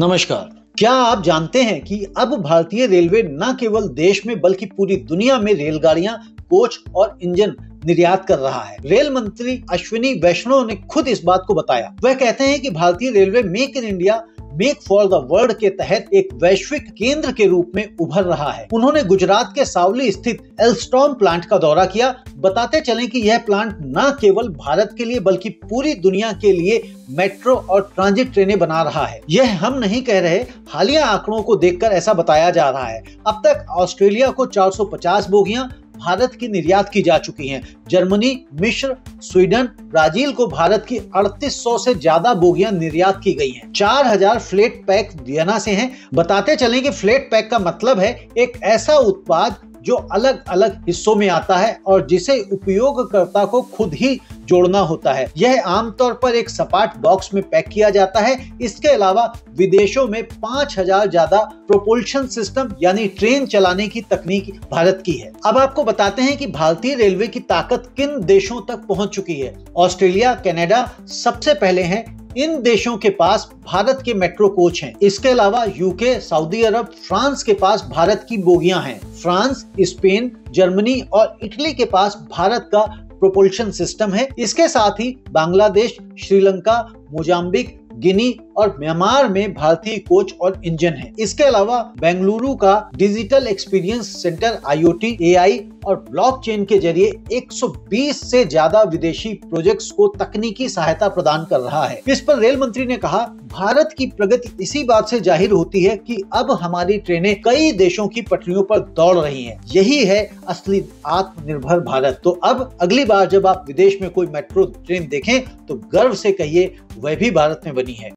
नमस्कार। क्या आप जानते हैं कि अब भारतीय रेलवे न केवल देश में बल्कि पूरी दुनिया में रेलगाड़ियां, कोच और इंजन निर्यात कर रहा है। रेल मंत्री अश्विनी वैष्णव ने खुद इस बात को बताया। वह कहते हैं कि भारतीय railway make in India make for the world के तहत एक वैश्विक केंद्र के रूप में उभर रहा है। उन्होंने गुजरात के सावली स्थित एल्स्टॉम प्लांट का दौरा किया। बताते चलें कि यह प्लांट न केवल भारत के लिए बल्कि पूरी दुनिया के लिए मेट्रो और ट्रांजिट ट्रेनें बना रहा है। यह हम नहीं कह रहे, हालिया आंकड़ों को देखकर ऐसा बताया जा रहा है। अब तक ऑस्ट्रेलिया को 450 बोगियां भारत की निर्यात की जा चुकी हैं। जर्मनी, मिस्र, स्वीडन, ब्राजील को भारत की 3800 से ज्यादा बोगियां निर्यात की गई हैं। 4000 फ्लैट पैक वियना से हैं। बताते चलें कि फ्लैट पैक का मतलब है एक ऐसा उत्पाद जो अलग अलग हिस्सों में आता है और जिसे उपयोगकर्ता को खुद ही जोड़ना होता है। यह आमतौर पर एक सपाट बॉक्स में पैक किया जाता है। इसके अलावा विदेशों में 5000 ज्यादा प्रोपल्शन सिस्टम यानी ट्रेन चलाने की तकनीक भारत की है। अब आपको बताते हैं कि भारतीय रेलवे की ताकत किन देशों तक पहुंच चुकी है। ऑस्ट्रेलिया, कनाडा सबसे पहले हैं। इन देशों के पास भारत के मेट्रो कोच हैं। इसके अलावा यूके, सऊदी अरब, फ्रांस के पास भारत की बोगियां हैं। फ्रांस, स्पेन, जर्मनी और इटली के पास भारत का प्रोपल्शन सिस्टम है। इसके साथ ही बांग्लादेश, श्रीलंका, मोजाम्बिक, गिनी और म्यांमार में भारतीय कोच और इंजन है। इसके अलावा बेंगलुरु का digital experience centre IoT, AI और ब्लॉकचेन के जरिए 120 से ज्यादा विदेशी प्रोजेक्ट्स को तकनीकी सहायता प्रदान कर रहा है। इस पर रेल मंत्री ने कहा, भारत की प्रगति इसी बात से जाहिर होती है कि अब हमारी ट्रेनें कई देशों की पटरियों पर दौड़ रही हैं। यही है असली आत्मनिर्भर भारत। तो अब अगली बार जब आप विदेश में कोई मेट्रो ट्रेन देखें तो गर्व से कहिए वह भी भारत में बनी है।